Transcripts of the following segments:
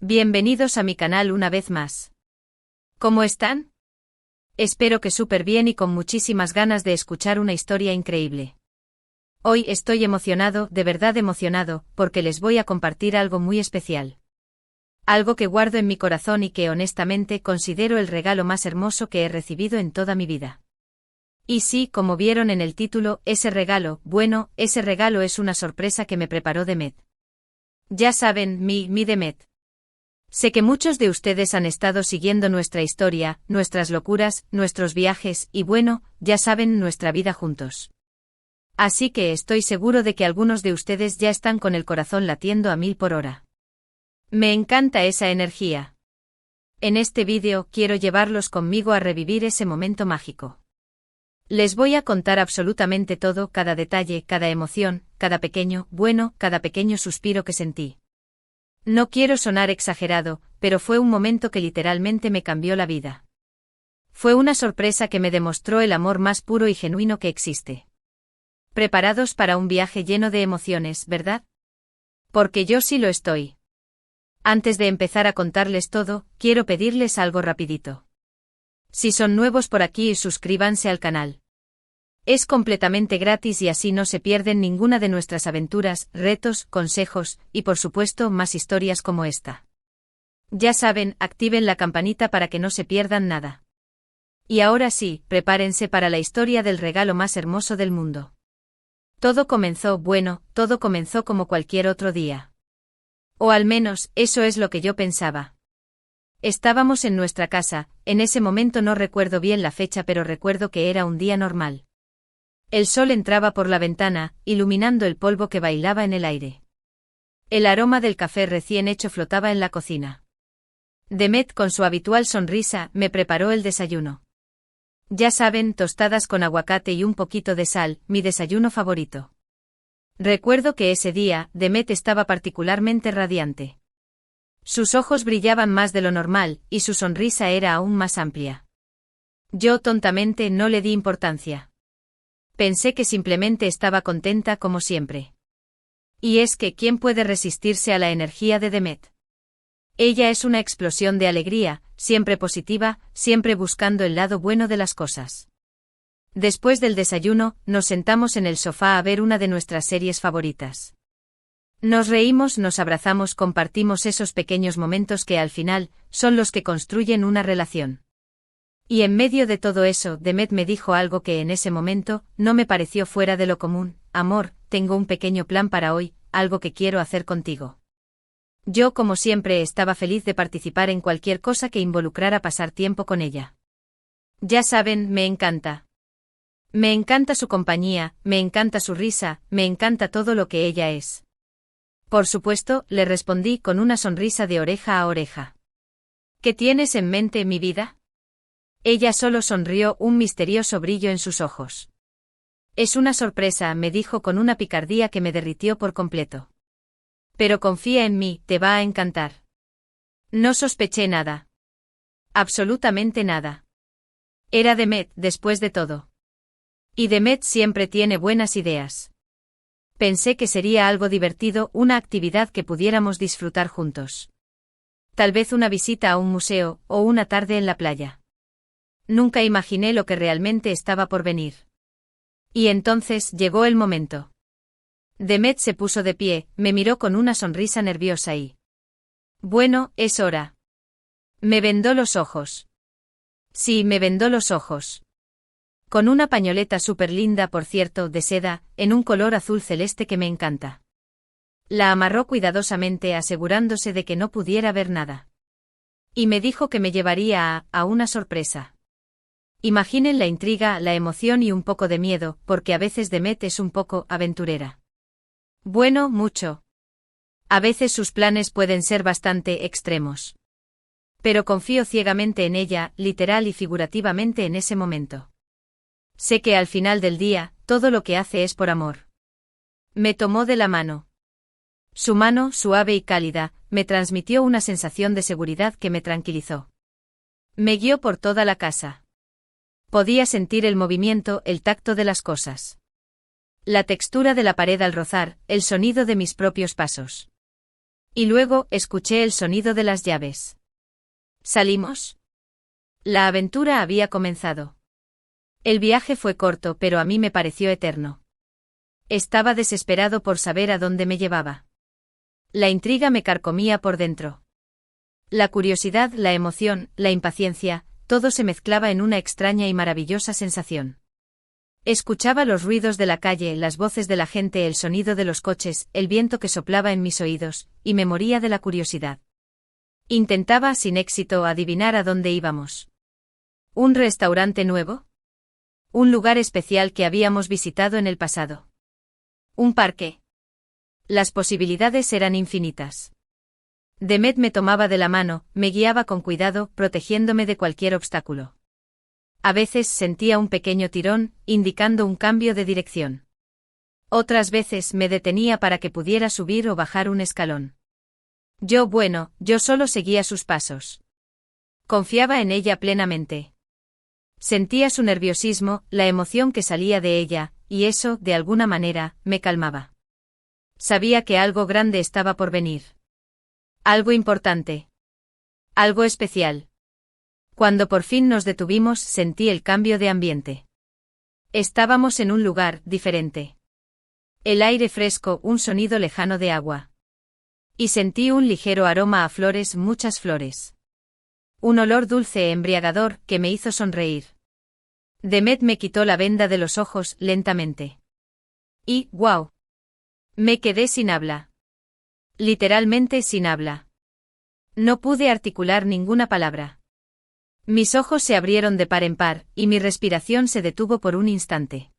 Bienvenidos a mi canal una vez más. ¿Cómo están? Espero que súper bien y con muchísimas ganas de escuchar una historia increíble. Hoy estoy emocionado, de verdad emocionado, porque les voy a compartir algo muy especial. Algo que guardo en mi corazón y que honestamente considero el regalo más hermoso que he recibido en toda mi vida. Y sí, como vieron en el título, ese regalo es una sorpresa que me preparó Demet. Ya saben, mi Demet. Sé que muchos de ustedes han estado siguiendo nuestra historia, nuestras locuras, nuestros viajes y bueno, ya saben nuestra vida juntos. Así que estoy seguro de que algunos de ustedes ya están con el corazón latiendo a 1000 por hora. Me encanta esa energía. En este vídeo quiero llevarlos conmigo a revivir ese momento mágico. Les voy a contar absolutamente todo, cada detalle, cada emoción, cada pequeño suspiro que sentí. No quiero sonar exagerado, pero fue un momento que literalmente me cambió la vida. Fue una sorpresa que me demostró el amor más puro y genuino que existe. ¿Preparados para un viaje lleno de emociones, verdad? Porque yo sí lo estoy. Antes de empezar a contarles todo, quiero pedirles algo rapidito. Si son nuevos por aquí, suscríbanse al canal. Es completamente gratis y así no se pierden ninguna de nuestras aventuras, retos, consejos, y por supuesto más historias como esta. Ya saben, activen la campanita para que no se pierdan nada. Y ahora sí, prepárense para la historia del regalo más hermoso del mundo. Todo comenzó como cualquier otro día. O al menos, eso es lo que yo pensaba. Estábamos en nuestra casa, en ese momento no recuerdo bien la fecha, pero recuerdo que era un día normal. El sol entraba por la ventana, iluminando el polvo que bailaba en el aire. El aroma del café recién hecho flotaba en la cocina. Demet, con su habitual sonrisa, me preparó el desayuno. Ya saben, tostadas con aguacate y un poquito de sal, mi desayuno favorito. Recuerdo que ese día, Demet estaba particularmente radiante. Sus ojos brillaban más de lo normal, y su sonrisa era aún más amplia. Yo tontamente no le di importancia. Pensé que simplemente estaba contenta como siempre. Y es que ¿quién puede resistirse a la energía de Demet? Ella es una explosión de alegría, siempre positiva, siempre buscando el lado bueno de las cosas. Después del desayuno, nos sentamos en el sofá a ver una de nuestras series favoritas. Nos reímos, nos abrazamos, compartimos esos pequeños momentos que al final son los que construyen una relación. Y en medio de todo eso, Demet me dijo algo que en ese momento no me pareció fuera de lo común: amor, tengo un pequeño plan para hoy, algo que quiero hacer contigo. Yo, como siempre, estaba feliz de participar en cualquier cosa que involucrara pasar tiempo con ella. Ya saben, me encanta. Me encanta su compañía, me encanta su risa, me encanta todo lo que ella es. Por supuesto, le respondí con una sonrisa de oreja a oreja. ¿Qué tienes en mente, mi vida? Ella solo sonrió, un misterioso brillo en sus ojos. Es una sorpresa, me dijo con una picardía que me derritió por completo. Pero confía en mí, te va a encantar. No sospeché nada. Absolutamente nada. Era Demet, después de todo. Y Demet siempre tiene buenas ideas. Pensé que sería algo divertido, una actividad que pudiéramos disfrutar juntos. Tal vez una visita a un museo, o una tarde en la playa. Nunca imaginé lo que realmente estaba por venir. Y entonces llegó el momento. Demet se puso de pie, me miró con una sonrisa nerviosa y... Bueno, es hora. Me vendó los ojos. Sí, me vendó los ojos. Con una pañoleta súper linda, por cierto, de seda, en un color azul celeste que me encanta. La amarró cuidadosamente, asegurándose de que no pudiera ver nada. Y me dijo que me llevaría a una sorpresa. Imaginen la intriga, la emoción y un poco de miedo, porque a veces Demet es un poco aventurera. Bueno, mucho. A veces sus planes pueden ser bastante extremos. Pero confío ciegamente en ella, literal y figurativamente en ese momento. Sé que al final del día, todo lo que hace es por amor. Me tomó de la mano. Su mano, suave y cálida, me transmitió una sensación de seguridad que me tranquilizó. Me guió por toda la casa. Podía sentir el movimiento, el tacto de las cosas. La textura de la pared al rozar, el sonido de mis propios pasos. Y luego escuché el sonido de las llaves. ¿Salimos? La aventura había comenzado. El viaje fue corto, pero a mí me pareció eterno. Estaba desesperado por saber a dónde me llevaba. La intriga me carcomía por dentro. La curiosidad, la emoción, la impaciencia, todo se mezclaba en una extraña y maravillosa sensación. Escuchaba los ruidos de la calle, las voces de la gente, el sonido de los coches, el viento que soplaba en mis oídos, y me moría de la curiosidad. Intentaba, sin éxito, adivinar a dónde íbamos. ¿Un restaurante nuevo? ¿Un lugar especial que habíamos visitado en el pasado? ¿Un parque? Las posibilidades eran infinitas. Demet me tomaba de la mano, me guiaba con cuidado, protegiéndome de cualquier obstáculo. A veces sentía un pequeño tirón, indicando un cambio de dirección. Otras veces me detenía para que pudiera subir o bajar un escalón. Yo solo seguía sus pasos. Confiaba en ella plenamente. Sentía su nerviosismo, la emoción que salía de ella, y eso, de alguna manera, me calmaba. Sabía que algo grande estaba por venir. Algo importante. Algo especial. Cuando por fin nos detuvimos, sentí el cambio de ambiente. Estábamos en un lugar diferente. El aire fresco, un sonido lejano de agua. Y sentí un ligero aroma a flores, muchas flores. Un olor dulce e embriagador que me hizo sonreír. Demet me quitó la venda de los ojos lentamente. Y, ¡guau! Me quedé sin habla. Literalmente sin habla. No pude articular ninguna palabra. Mis ojos se abrieron de par en par, y mi respiración se detuvo por un instante.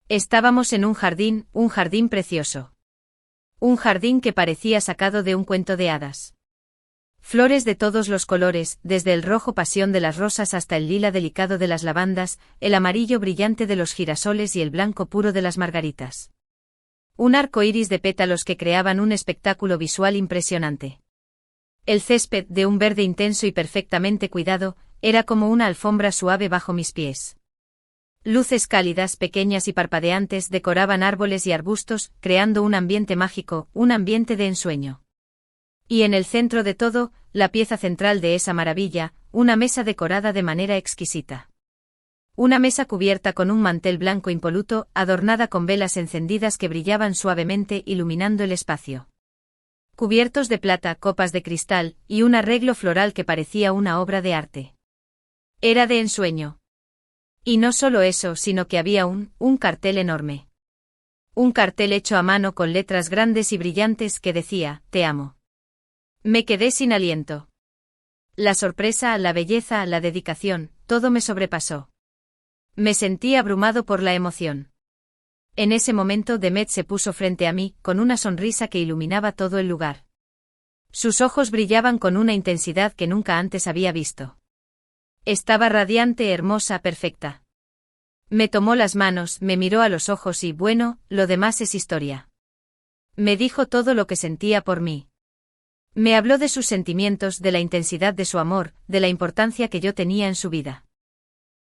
Estábamos en un jardín precioso. Un jardín que parecía sacado de un cuento de hadas. Flores de todos los colores, desde el rojo pasión de las rosas hasta el lila delicado de las lavandas, el amarillo brillante de los girasoles y el blanco puro de las margaritas. Un arco iris de pétalos que creaban un espectáculo visual impresionante. El césped, de un verde intenso y perfectamente cuidado, era como una alfombra suave bajo mis pies. Luces cálidas, pequeñas y parpadeantes decoraban árboles y arbustos, creando un ambiente mágico, un ambiente de ensueño. Y en el centro de todo, la pieza central de esa maravilla, una mesa decorada de manera exquisita. Una mesa cubierta con un mantel blanco impoluto, adornada con velas encendidas que brillaban suavemente iluminando el espacio. Cubiertos de plata, copas de cristal, y un arreglo floral que parecía una obra de arte. Era de ensueño. Y no solo eso, sino que había un cartel enorme. Un cartel hecho a mano con letras grandes y brillantes que decía, «Te amo». Me quedé sin aliento. La sorpresa, la belleza, la dedicación, todo me sobrepasó. Me sentí abrumado por la emoción. En ese momento Demet se puso frente a mí, con una sonrisa que iluminaba todo el lugar. Sus ojos brillaban con una intensidad que nunca antes había visto. Estaba radiante, hermosa, perfecta. Me tomó las manos, me miró a los ojos y, bueno, lo demás es historia. Me dijo todo lo que sentía por mí. Me habló de sus sentimientos, de la intensidad de su amor, de la importancia que yo tenía en su vida.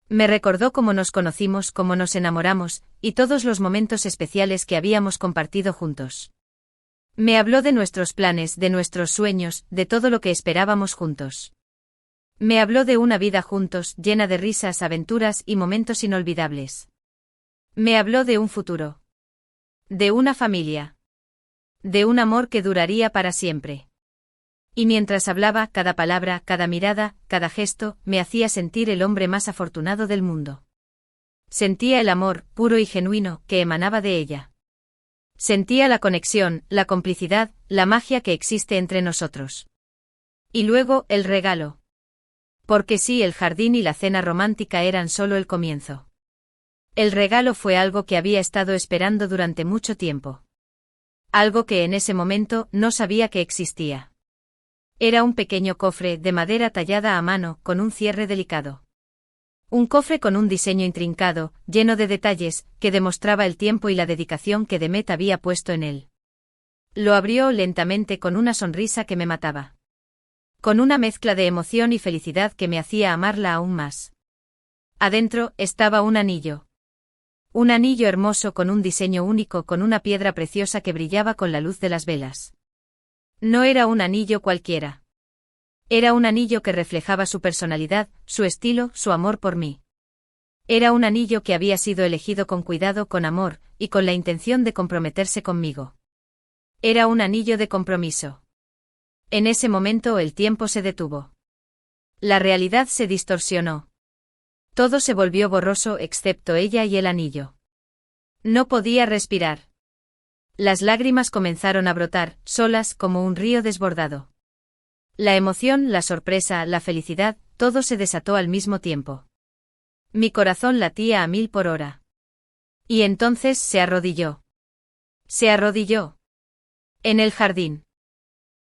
Me recordó cómo nos conocimos, cómo nos enamoramos, y todos los momentos especiales que habíamos compartido juntos. Me habló de nuestros planes, de nuestros sueños, de todo lo que esperábamos juntos. Me habló de una vida juntos, llena de risas, aventuras y momentos inolvidables. Me habló de un futuro. De una familia. De un amor que duraría para siempre. Y mientras hablaba, cada palabra, cada mirada, cada gesto, me hacía sentir el hombre más afortunado del mundo. Sentía el amor, puro y genuino, que emanaba de ella. Sentía la conexión, la complicidad, la magia que existe entre nosotros. Y luego, el regalo. Porque sí, el jardín y la cena romántica eran solo el comienzo. El regalo fue algo que había estado esperando durante mucho tiempo. Algo que en ese momento no sabía que existía. Era un pequeño cofre de madera tallada a mano, con un cierre delicado. Un cofre con un diseño intrincado, lleno de detalles, que demostraba el tiempo y la dedicación que Demet había puesto en él. Lo abrió lentamente con una sonrisa que me mataba. Con una mezcla de emoción y felicidad que me hacía amarla aún más. Adentro estaba un anillo. Un anillo hermoso con un diseño único, con una piedra preciosa que brillaba con la luz de las velas. No era un anillo cualquiera. Era un anillo que reflejaba su personalidad, su estilo, su amor por mí. Era un anillo que había sido elegido con cuidado, con amor, y con la intención de comprometerse conmigo. Era un anillo de compromiso. En ese momento el tiempo se detuvo. La realidad se distorsionó. Todo se volvió borroso excepto ella y el anillo. No podía respirar. Las lágrimas comenzaron a brotar, solas como un río desbordado. La emoción, la sorpresa, la felicidad, todo se desató al mismo tiempo. Mi corazón latía a 1000 por hora. Y entonces se arrodilló. Se arrodilló. En el jardín.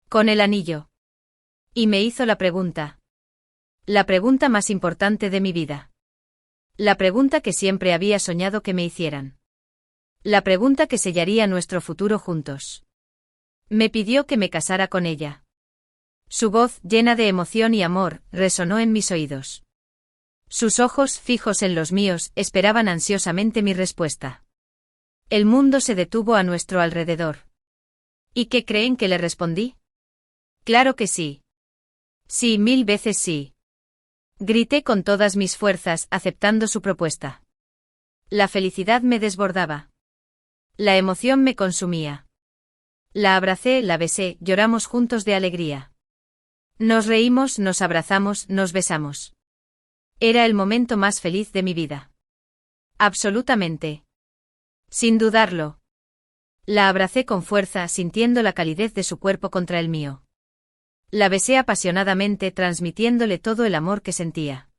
Con el anillo. Y me hizo la pregunta. La pregunta más importante de mi vida. La pregunta que siempre había soñado que me hicieran. La pregunta que sellaría nuestro futuro juntos. Me pidió que me casara con ella. Su voz, llena de emoción y amor, resonó en mis oídos. Sus ojos, fijos en los míos, esperaban ansiosamente mi respuesta. El mundo se detuvo a nuestro alrededor. ¿Y qué creen que le respondí? Claro que sí. Sí, 1000 veces sí. Grité con todas mis fuerzas, aceptando su propuesta. La felicidad me desbordaba. La emoción me consumía. La abracé, la besé, lloramos juntos de alegría. Nos reímos, nos abrazamos, nos besamos. Era el momento más feliz de mi vida. Absolutamente. Sin dudarlo. La abracé con fuerza, sintiendo la calidez de su cuerpo contra el mío. La besé apasionadamente, transmitiéndole todo el amor que sentía.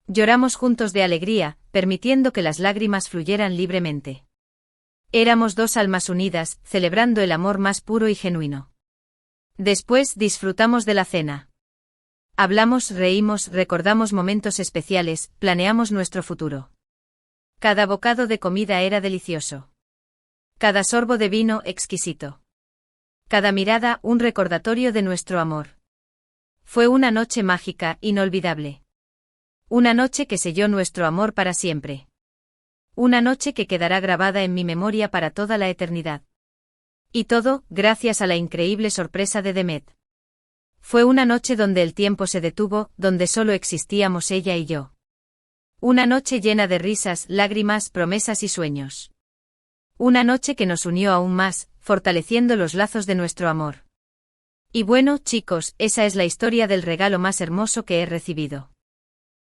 Lloramos juntos de alegría, permitiendo que las lágrimas fluyeran libremente. Éramos dos almas unidas, celebrando el amor más puro y genuino. Después disfrutamos de la cena. Hablamos, reímos, recordamos momentos especiales, planeamos nuestro futuro. Cada bocado de comida era delicioso. Cada sorbo de vino exquisito. Cada mirada un recordatorio de nuestro amor. Fue una noche mágica, inolvidable. Una noche que selló nuestro amor para siempre. Una noche que quedará grabada en mi memoria para toda la eternidad. Y todo, gracias a la increíble sorpresa de Demet. Fue una noche donde el tiempo se detuvo, donde solo existíamos ella y yo. Una noche llena de risas, lágrimas, promesas y sueños. Una noche que nos unió aún más, fortaleciendo los lazos de nuestro amor. Y bueno, chicos, esa es la historia del regalo más hermoso que he recibido.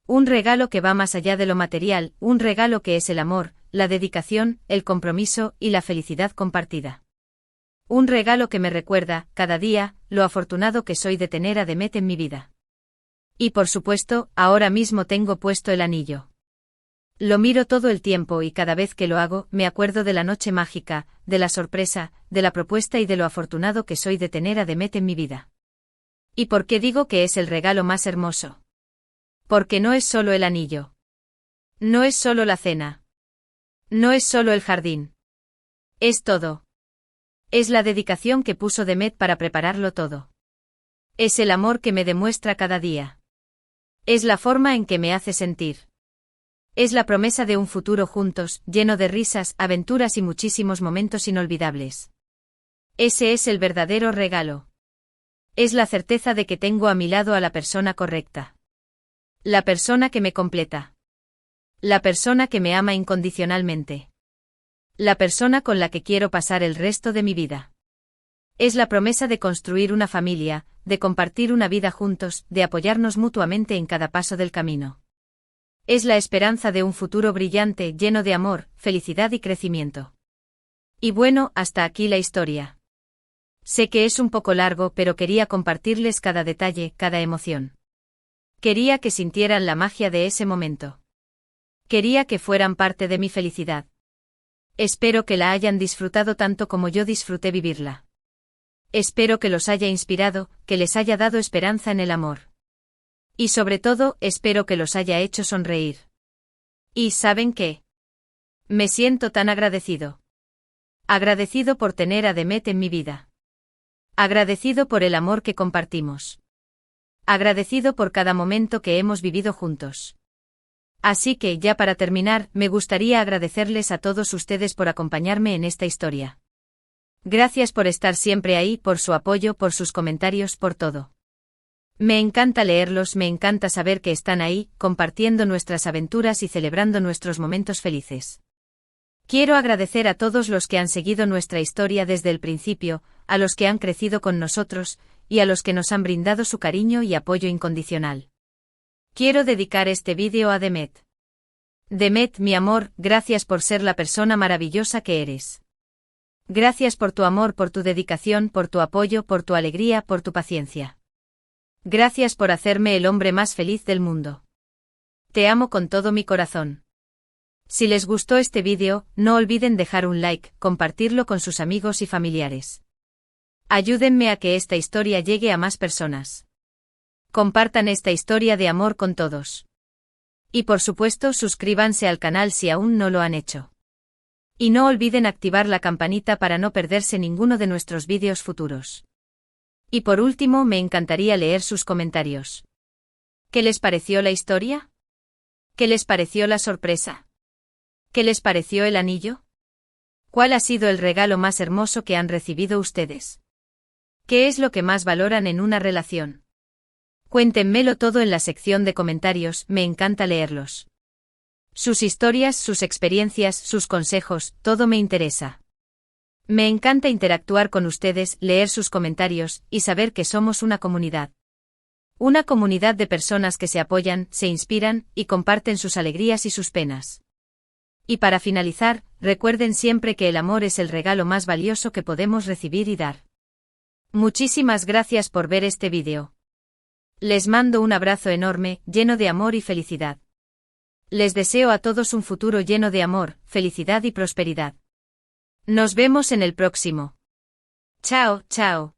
Un regalo que va más allá de lo material, un regalo que es el amor, la dedicación, el compromiso y la felicidad compartida. Un regalo que me recuerda, cada día, lo afortunado que soy de tener a Demet en mi vida. Y por supuesto, ahora mismo tengo puesto el anillo. Lo miro todo el tiempo y cada vez que lo hago, me acuerdo de la noche mágica, de la sorpresa, de la propuesta y de lo afortunado que soy de tener a Demet en mi vida. ¿Y por qué digo que es el regalo más hermoso? Porque no es solo el anillo. No es solo la cena. No es solo el jardín. Es todo. Es la dedicación que puso Demet para prepararlo todo. Es el amor que me demuestra cada día. Es la forma en que me hace sentir. Es la promesa de un futuro juntos, lleno de risas, aventuras y muchísimos momentos inolvidables. Ese es el verdadero regalo. Es la certeza de que tengo a mi lado a la persona correcta. La persona que me completa. La persona que me ama incondicionalmente. La persona con la que quiero pasar el resto de mi vida. Es la promesa de construir una familia, de compartir una vida juntos, de apoyarnos mutuamente en cada paso del camino. Es la esperanza de un futuro brillante, lleno de amor, felicidad y crecimiento. Y bueno, hasta aquí la historia. Sé que es un poco largo, pero quería compartirles cada detalle, cada emoción. Quería que sintieran la magia de ese momento. Quería que fueran parte de mi felicidad. Espero que la hayan disfrutado tanto como yo disfruté vivirla. Espero que los haya inspirado, que les haya dado esperanza en el amor. Y sobre todo, espero que los haya hecho sonreír. ¿Y saben qué? Me siento tan agradecido. Agradecido por tener a Demet en mi vida. Agradecido por el amor que compartimos. Agradecido por cada momento que hemos vivido juntos. Así que, ya para terminar, me gustaría agradecerles a todos ustedes por acompañarme en esta historia. Gracias por estar siempre ahí, por su apoyo, por sus comentarios, por todo. Me encanta leerlos, me encanta saber que están ahí, compartiendo nuestras aventuras y celebrando nuestros momentos felices. Quiero agradecer a todos los que han seguido nuestra historia desde el principio, a los que han crecido con nosotros, y a los que nos han brindado su cariño y apoyo incondicional. Quiero dedicar este vídeo a Demet. Demet, mi amor, gracias por ser la persona maravillosa que eres. Gracias por tu amor, por tu dedicación, por tu apoyo, por tu alegría, por tu paciencia. Gracias por hacerme el hombre más feliz del mundo. Te amo con todo mi corazón. Si les gustó este vídeo, no olviden dejar un like, compartirlo con sus amigos y familiares. Ayúdenme a que esta historia llegue a más personas. Compartan esta historia de amor con todos. Y por supuesto, suscríbanse al canal si aún no lo han hecho. Y no olviden activar la campanita para no perderse ninguno de nuestros vídeos futuros. Y por último, me encantaría leer sus comentarios. ¿Qué les pareció la historia? ¿Qué les pareció la sorpresa? ¿Qué les pareció el anillo? ¿Cuál ha sido el regalo más hermoso que han recibido ustedes? ¿Qué es lo que más valoran en una relación? Cuéntenmelo todo en la sección de comentarios, me encanta leerlos. Sus historias, sus experiencias, sus consejos, todo me interesa. Me encanta interactuar con ustedes, leer sus comentarios, y saber que somos una comunidad. Una comunidad de personas que se apoyan, se inspiran, y comparten sus alegrías y sus penas. Y para finalizar, recuerden siempre que el amor es el regalo más valioso que podemos recibir y dar. Muchísimas gracias por ver este vídeo. Les mando un abrazo enorme, lleno de amor y felicidad. Les deseo a todos un futuro lleno de amor, felicidad y prosperidad. Nos vemos en el próximo. Chao, chao.